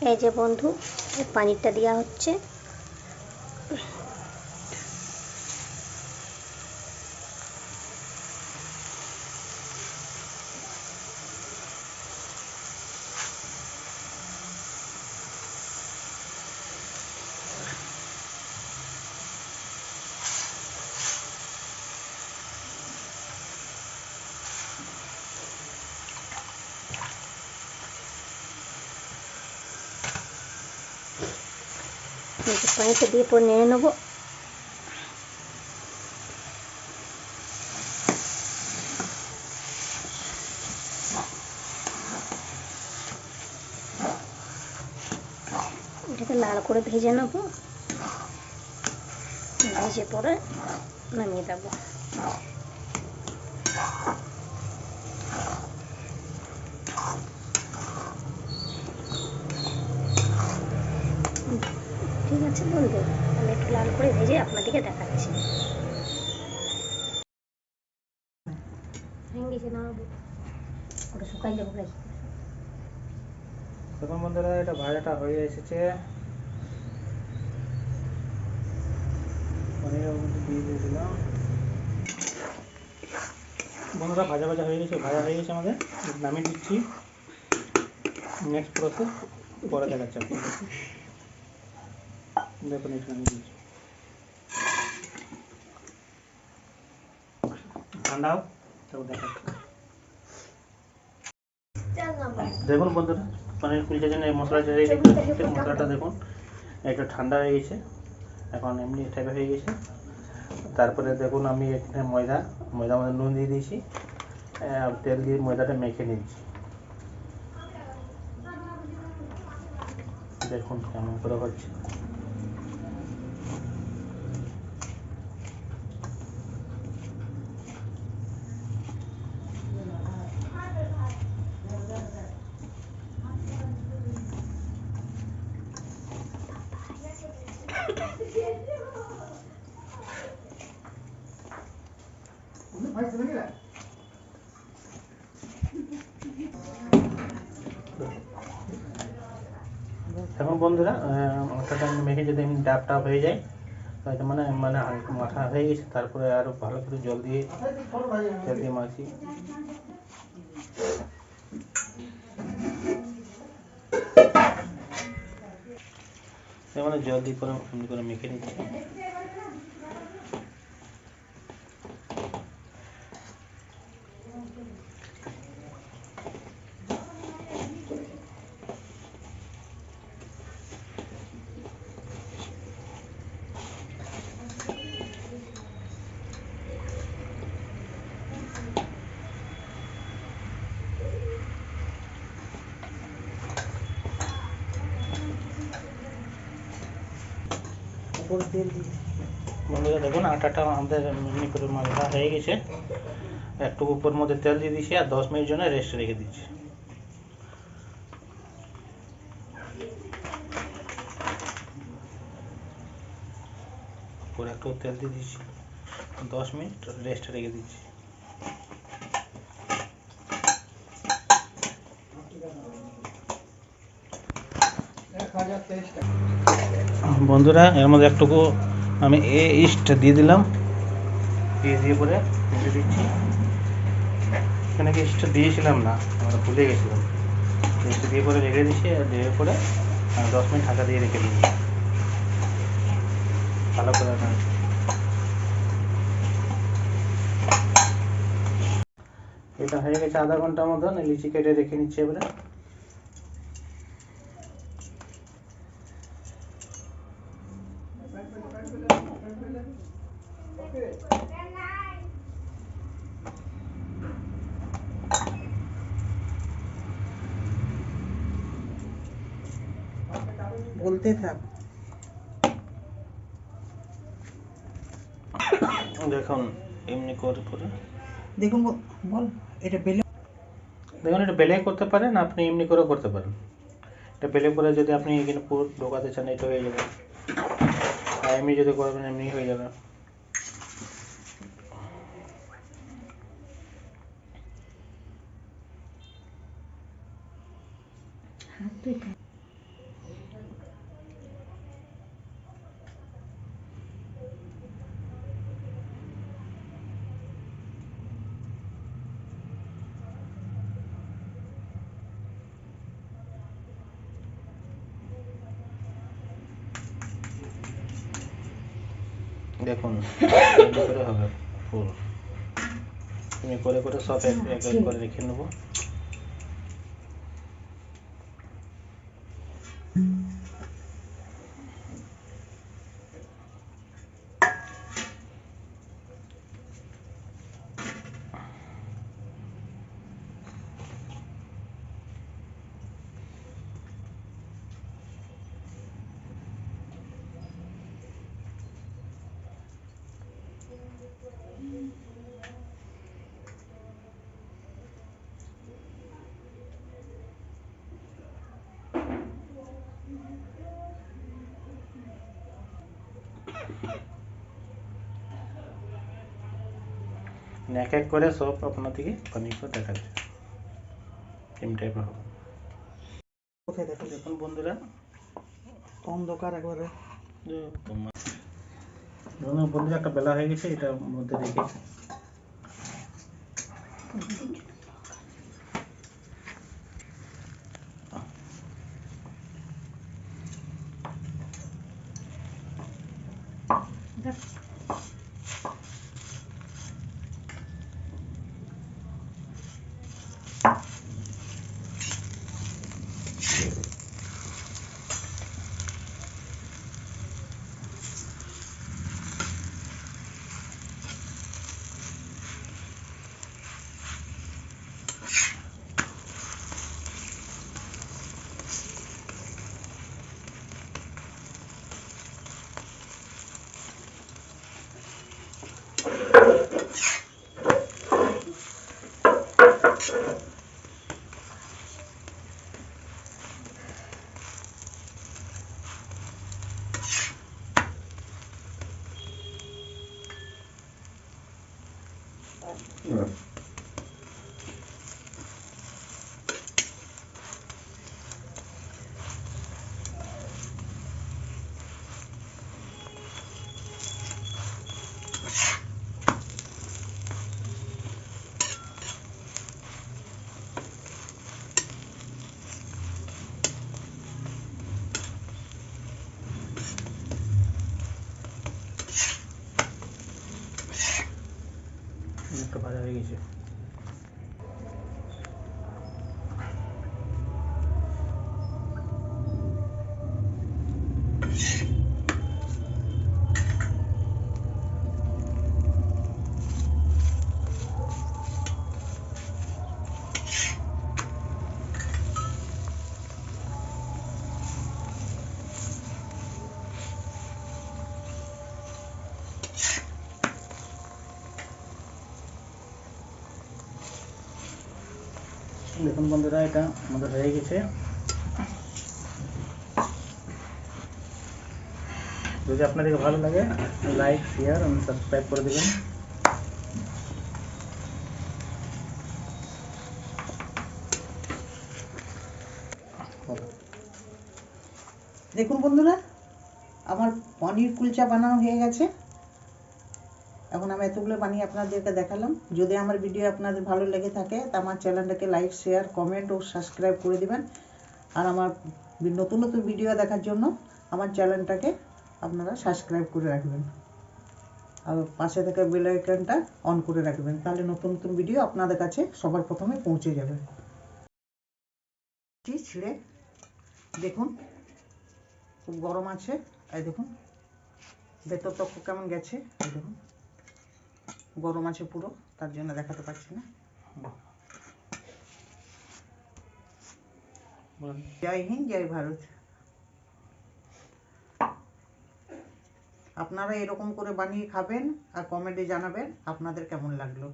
এই যে বন্ধু, পানিরটা দেওয়া হচ্ছে। পানিটা দিয়ে পরে নেড়ে নেবো। এটাকে লাল করে ভেজে নেবো, ভেজে পরে নামিয়ে দেবো। ঠিক আছে বন্ধু, আমি একটু লাল করে ভেজে আপনাদেরকে দেখাচ্ছি। দেখুন বন্ধুরা, এটা ভাজাটা হয়ে এসেছে। পনিরের মধ্যে দিয়ে দিলাম। বন্ধুরা, ভাজা হয়ে গেছে, আমাদের। নামিয়ে দিচ্ছি। নেক্সট প্রসেস পরে দেখাচ্ছি আপনাদের। দেখুন, এটা নামিয়ে দিচ্ছি। ঠান্ডা হোক, তারপর দেখাচ্ছি। দেখুন বন্ধুরা, পনির কুলচার জন্য এই মশলাটা রেডি করতে, মশলাটা দেখুন একটু ঠান্ডা হয়ে গেছে, এখন এমনি টাইপের হয়ে গেছে। তারপরে দেখুন, আমি এখানে ময়দা মধ্যে নুন দিয়ে দিয়েছি, তেল দিয়ে ময়দাটা মেখে নিচ্ছি। দেখুন কেমন করে হচ্ছে। এখন বন্ধুরা, মশলাটা মেখে যদি এমনি ডাব হয়ে যায়, হয়তো মানে মাখা হয়ে গেছে। তারপরে আরও ভালো করে জল দিয়ে মাখি। মানে জল দিয়ে করে এমনি করে মেখে নিচ্ছি। বন্ধুরা দেখুন, আটাটা আমাদের এমনি করে মাখা হয়ে গেছে। একটু উপর মধ্যে তেল দিয়ে দিচ্ছি আর 10 মিনিট জন্য রেস্ট রেখে দিচ্ছি। উপরে একটু তেল দিয়ে দিচ্ছি, 10 মিনিট রেস্ট রেখে দিচ্ছি। বন্ধুরা, এর মধ্যে একটুকু আমি ইস্ট দিয়ে দিলাম, দিয়ে পরে রেখে দিচ্ছি। এখানে কি ইস্ট দিয়েছিলাম না, আমরা ভুলে গেছিলাম। ইস্ট দিয়ে পরে রেখে দিচ্ছি, আর দিয়ে পরে 10 মিনিট ঢাকা দিয়ে রেখে দিচ্ছি ভালো করে। এটা হয়ে গেছে আধা ঘন্টার মতন। লিচি কেটে রেখে নিচ্ছি এবারে। বলতে থাক। দেখুন এমনি করে পরে দেখুন, বল এটা বেলে। দেখুন, এটা বেলে করতে পারেন, আপনি এমনি করেও করতে পারেন। এটা বেলে করে যদি আপনি এখানে পুরো ঢোকাতে চান, এটা হয়ে যাবে। আর এমনি যদি করবেন, এমনি হয়ে যাবে। দেখুন এমনি করে হবে ফুল। আমি করে করে সব এক এক এক করে রেখে নেবো। এক এক করে সব আপনাদেরকে বানিয়ে করে দেখাচ্ছে এম টাইপের হবে। কোথায় দেখো দেখুন বন্ধুরা অন্ধকার একবারে। ধরুন বন্ধুরা একটা বেলা হয়ে গেছে, এটার মধ্যে রেখে একটা ভাজা হয়ে গেছে। দেখুন বন্ধুরা এটা আমাদের হয়ে গেছে। যদি আপনাদের ভালো লাগে লাইক শেয়ার এবং সাবস্ক্রাইব করে দেবেন। দেখুন বন্ধুরা, আমার পনির কুলচা বানানো হয়ে গেছে। এখন আমি এতগুলো বানিয়ে আপনাদেরকে দেখালাম। যদি আমার ভিডিও আপনাদের ভালো লেগে থাকে তা আমার চ্যানেলটাকে লাইক শেয়ার কমেন্ট ও সাবস্ক্রাইব করে দিবেন। আর আমার নতুন নতুন ভিডিও দেখার জন্য আমার চ্যানেলটাকে আপনারা সাবস্ক্রাইব করে রাখবেন আর পাশে থাকা বেল আইকনটা অন করে রাখবেন, তাহলে নতুন নতুন ভিডিও আপনাদের কাছে সবার প্রথমে পৌঁছে যাবে। ছিঁড়ে দেখুন খুব গরম আছে। এই দেখুন ভেতর তক কেমন গেছে, এই দেখুন গরম আছে পুরো, তার জন্য দেখাতে পারছি না। জয় হিন্দ, জয় ভারত। আপনারা এরকম করে বানিয়ে খাবেন আর কমেন্টে জানাবেন আপনাদের কেমন লাগলো।